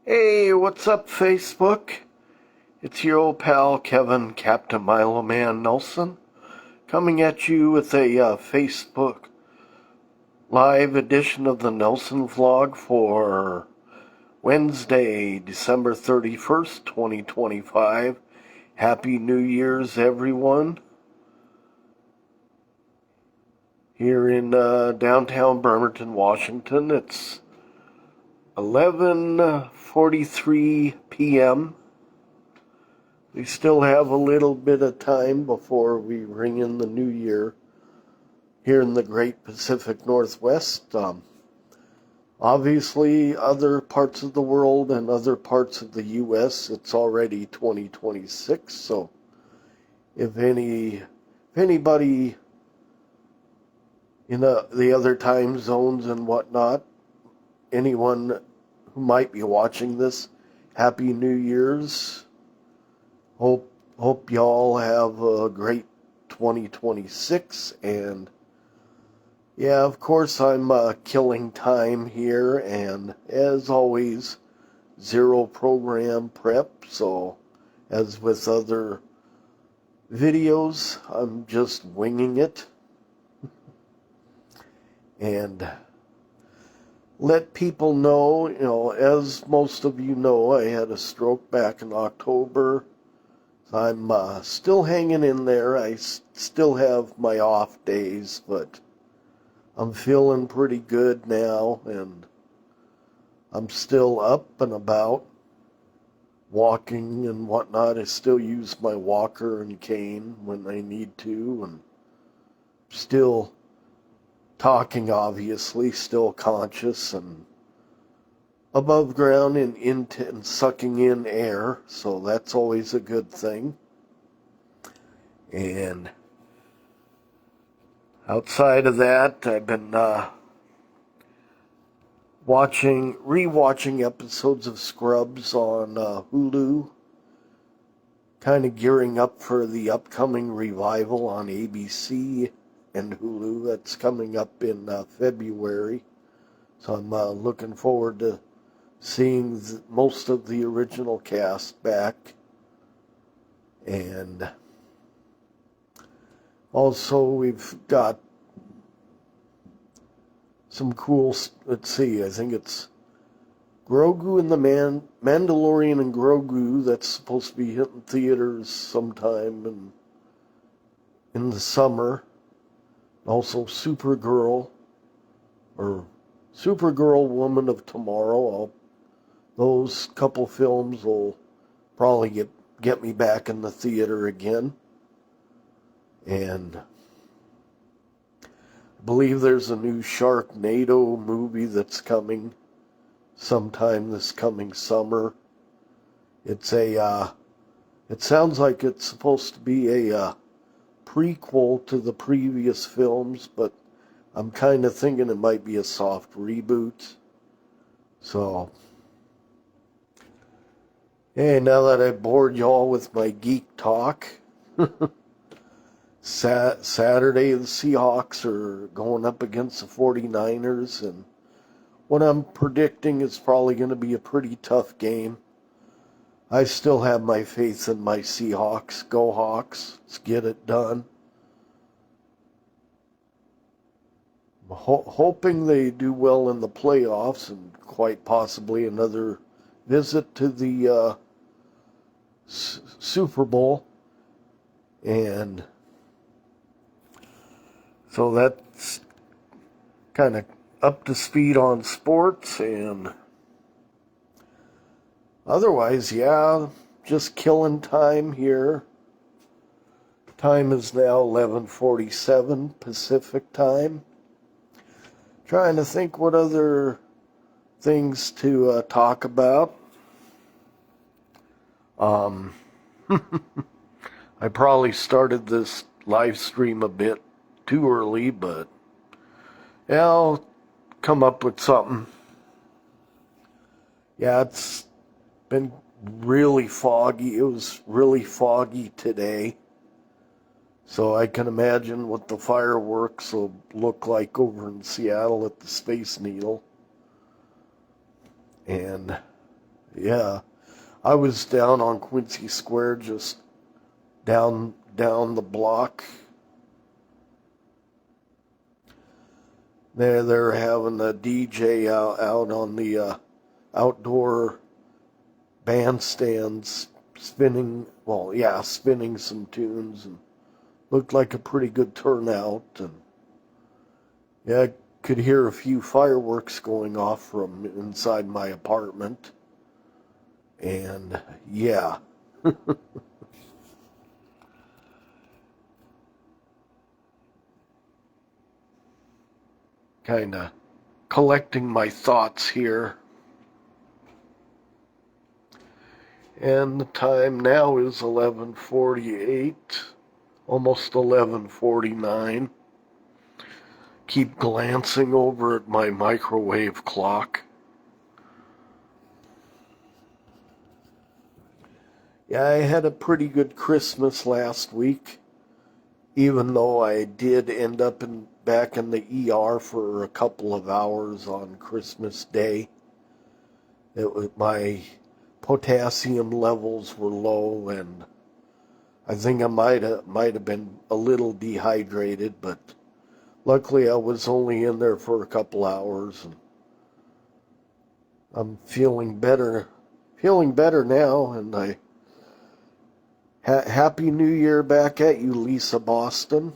Hey, what's up, Facebook? It's your old pal Kevin, Captain Milo Man Nelson, coming at you with a Facebook live edition of the Nelson vlog for Wednesday, December 31st, 2025. Happy New Year's, everyone. Here in downtown Bremerton, Washington, it's 11:43 p.m. We still have a little bit of time before we ring in the new year here in the Great Pacific Northwest. Obviously, other parts of the world and other parts of the U.S., it's already 2026. So if anybody in the other time zones and whatnot, anyone who might be watching this, Happy New Year's. Hope y'all have a great 2026, and yeah, of course I'm killing time here, and as always, zero program prep, so as with other videos, I'm just winging it, and let people know, as most of you know, I had a stroke back in October. I'm still hanging in there. I still have my off days, but I'm feeling pretty good now, and I'm still up and about, walking and whatnot. I still use my walker and cane when I need to, and still talking, obviously, still conscious and above ground and sucking in air, so that's always a good thing. And outside of that, I've been rewatching episodes of Scrubs on Hulu, kind of gearing up for the upcoming revival on ABC and Hulu that's coming up in February. So I'm looking forward to seeing most of the original cast back. And also we've got some cool, let's see, I think it's Grogu and the Mandalorian and Grogu that's supposed to be hitting theaters sometime in the summer. Also Supergirl, or Supergirl Woman of Tomorrow. Those couple films will probably get me back in the theater again. And I believe there's a new Sharknado movie that's coming sometime this coming summer. It sounds like it's supposed to be a prequel to the previous films, but I'm kind of thinking it might be a soft reboot. So, hey, now that I've bored y'all with my geek talk, Saturday the Seahawks are going up against the 49ers, and what I'm predicting is probably going to be a pretty tough game. I still have my faith in my Seahawks. Go Hawks. Let's get it done. I'm hoping they do well in the playoffs and quite possibly another visit to the Super Bowl. And so that's kind of up to speed on sports, and otherwise, yeah, just killing time here. Time is now 11:47 Pacific time. Trying to think what other things to talk about. I probably started this live stream a bit too early, but yeah, I'll come up with something. Yeah, it's been really foggy. It was really foggy today. So I can imagine what the fireworks will look like over in Seattle at the Space Needle. And Yeah. I was down on Quincy Square, just down the block. They're having a DJ out on the outdoor bandstands spinning some tunes, and looked like a pretty good turnout. And yeah, I could hear a few fireworks going off from inside my apartment. And yeah, kind of collecting my thoughts here. And the time now is 11:48, almost 11:49. Keep glancing over at my microwave clock. Yeah, I had a pretty good Christmas last week, even though I did end up back in the ER for a couple of hours on Christmas Day. My potassium levels were low, and I think I might have been a little dehydrated, but luckily I was only in there for a couple hours, and I'm feeling better now. And Happy New Year back at you, Lisa Boston.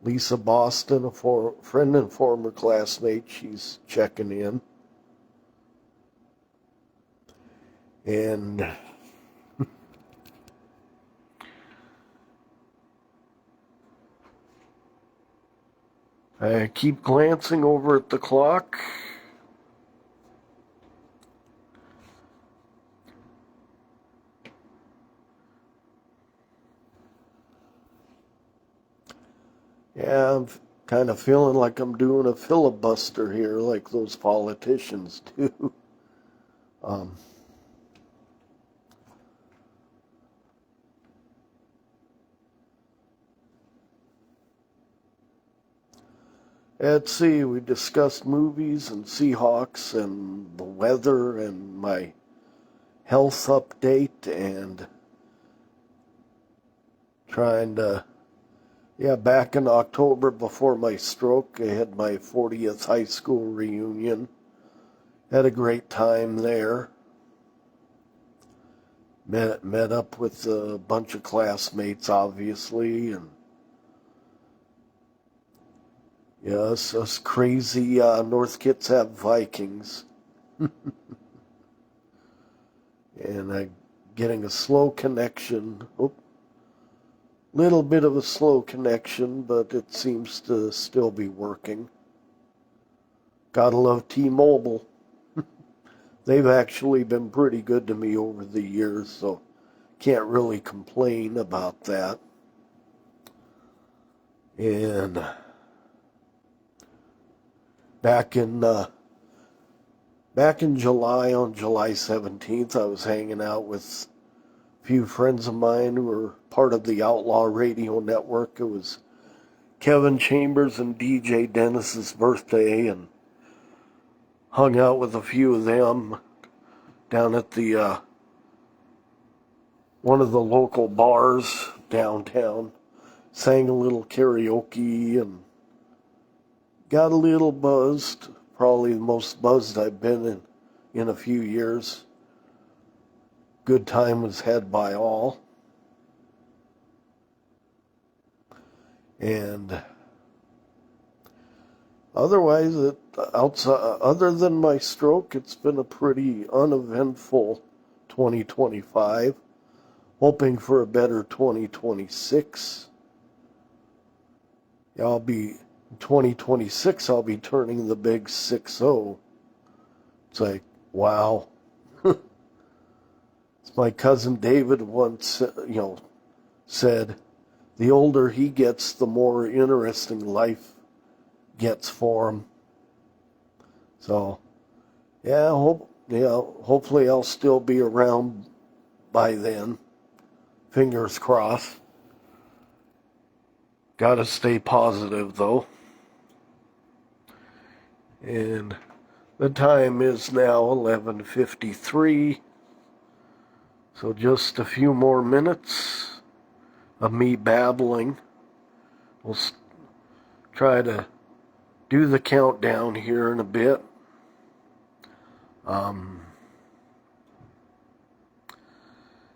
Lisa Boston, a friend and former classmate, she's checking in. And I keep glancing over at the clock. Yeah, I'm kind of feeling like I'm doing a filibuster here, like those politicians do. Um, let's see, we discussed movies and Seahawks and the weather and my health update and trying to, back in October before my stroke, I had my 40th high school reunion. Had a great time there. Met up with a bunch of classmates, obviously, and us crazy North Kitsap Vikings. And I getting a slow connection. Little bit of a slow connection, but it seems to still be working. Gotta love T-Mobile. They've actually been pretty good to me over the years, so can't really complain about that. And back in July, on July 17th, I was hanging out with a few friends of mine who were part of the Outlaw Radio Network. It was Kevin Chambers and DJ Dennis's birthday, and hung out with a few of them down at the one of the local bars downtown. Sang a little karaoke and got a little buzzed. Probably the most buzzed I've been in a few years. Good time was had by all. And otherwise, other than my stroke, it's been a pretty uneventful 2025. Hoping for a better 2026. I'll be 2026. I'll be turning the big 6-0. It's like, wow. As my cousin David once, said, the older he gets, the more interesting life gets for him. So, hopefully I'll still be around by then. Fingers crossed. Gotta stay positive, though. And The time is now 11:53, so just a few more minutes of me babbling. We'll try to do the countdown here in a bit.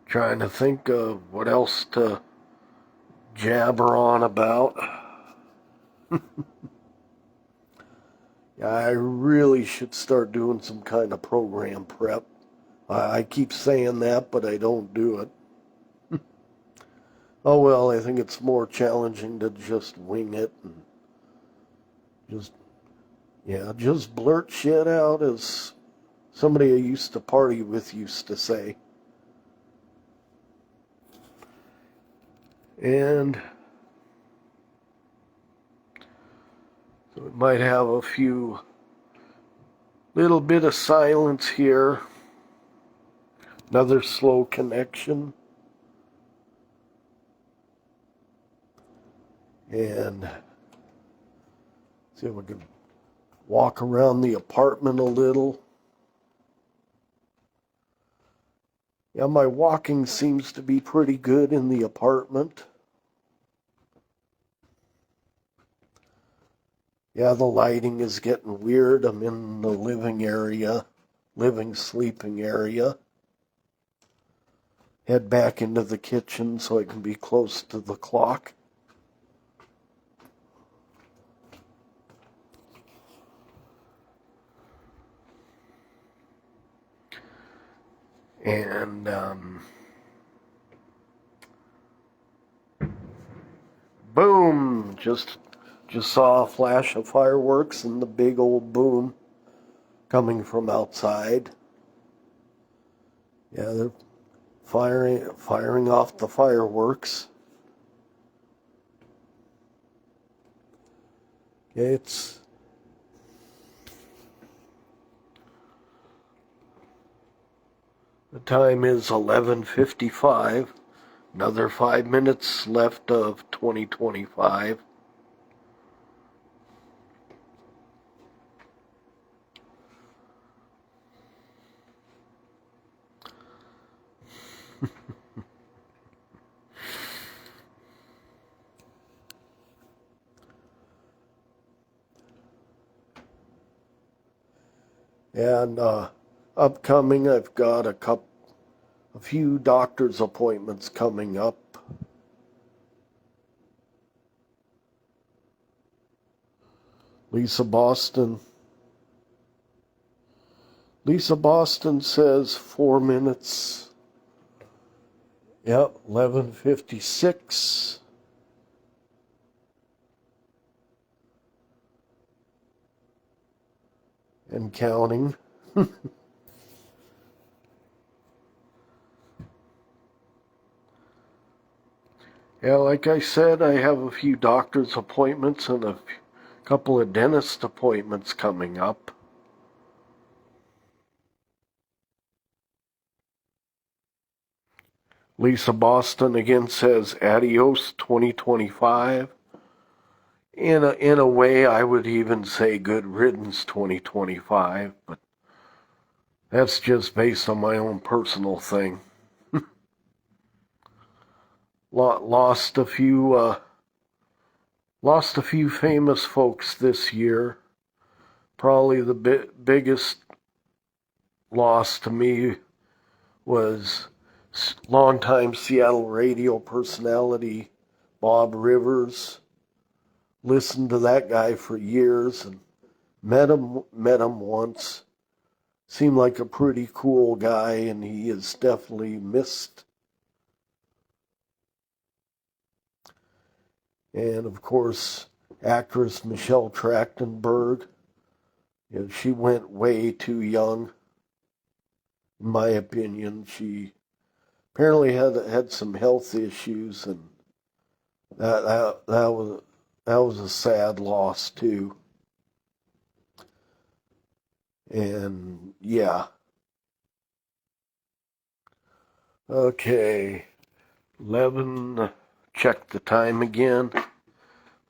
Trying to think of what else to jabber on about. Yeah, I really should start doing some kind of program prep. I keep saying that, but I don't do it. Oh well, I think it's more challenging to just wing it and just blurt shit out, as somebody I used to party with used to say. And so we might have a little bit of silence here. Another slow connection. And see if we can walk around the apartment a little. Yeah, my walking seems to be pretty good in the apartment. Yeah, the lighting is getting weird. I'm in the sleeping area. Head back into the kitchen so I can be close to the clock. And boom! Just saw a flash of fireworks and the big old boom coming from outside. Yeah, they're firing off the fireworks. It's the time is 11:55. Another 5 minutes left of 2025. And upcoming, I've got a few doctor's appointments coming up. Lisa Boston says 4 minutes. Yep, 11:56. And counting. Yeah, like I said, I have a few doctor's appointments and a couple of dentist appointments coming up. Lisa Boston again says adios 2025. In a way, I would even say good riddance 2025, but that's just based on my own personal thing. Lost a few famous folks this year. Probably the biggest loss to me was longtime Seattle radio personality Bob Rivers. Listened to that guy for years and met him once. Seemed like a pretty cool guy, and he is definitely missed. And of course, actress Michelle Trachtenberg. You know, she went way too young, in my opinion. She apparently had some health issues, and that was a sad loss too. And yeah. Okay. 11, check the time again.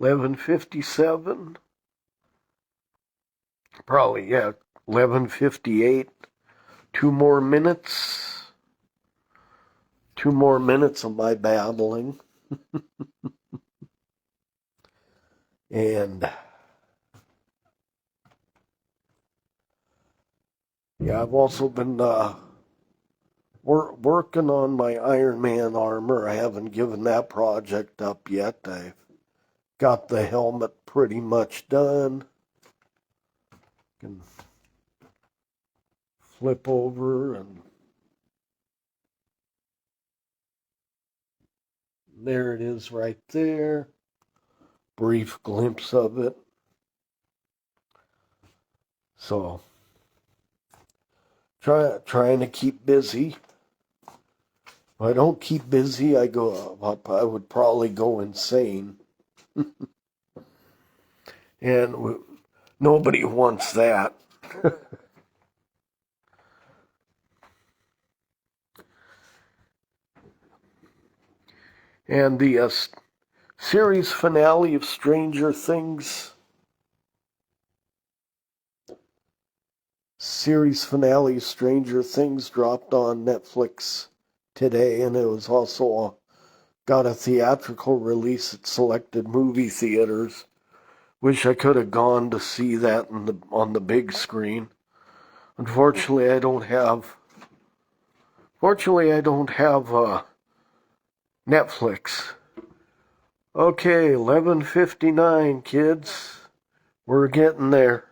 11:57. Probably, yeah. 11:58. 2 more minutes. 2 more minutes of my babbling. And yeah, I've also been working on my Iron Man armor. I haven't given that project up yet. I've got the helmet pretty much done. Can flip over and there it is right there. Brief glimpse of it. So, trying to keep busy. If I don't keep busy, I would probably go insane. And nobody wants that. And the series finale of Stranger Things. Series finale Stranger Things dropped on Netflix today, and it was also got a theatrical release at selected movie theaters. Wish I could have gone to see that on the big screen. Unfortunately, I don't have Netflix. Okay, 11:59, kids. We're getting there.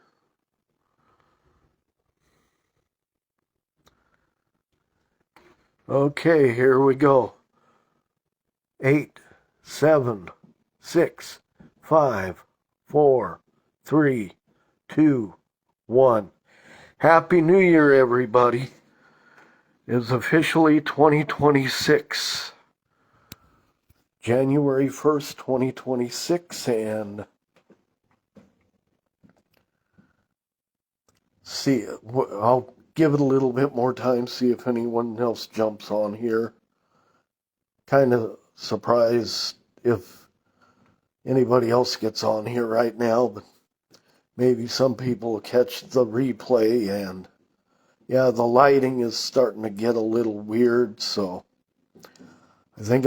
Okay, here we go. 8, 7, 6, 5, 4, 3, 2, 1. Happy New Year, everybody. It's officially 2026. January 1st, 2026, and see, I'll give it a little bit more time, see if anyone else jumps on here. Kind of surprised if anybody else gets on here right now, but maybe some people will catch the replay. And yeah, the lighting is starting to get a little weird, so I think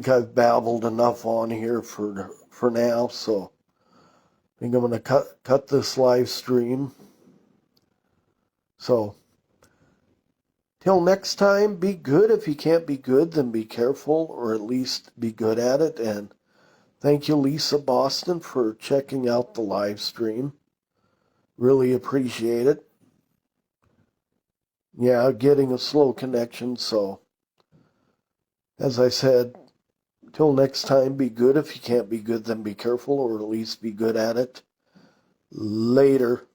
I've babbled enough on here for now, so I think I'm going to cut this live stream. So, till next time, be good. If you can't be good, then be careful, or at least be good at it. And thank you, Lisa Boston, for checking out the live stream. Really appreciate it. Yeah, getting a slow connection, so as I said, till next time, be good. If you can't be good, then be careful, or at least be good at it. Later.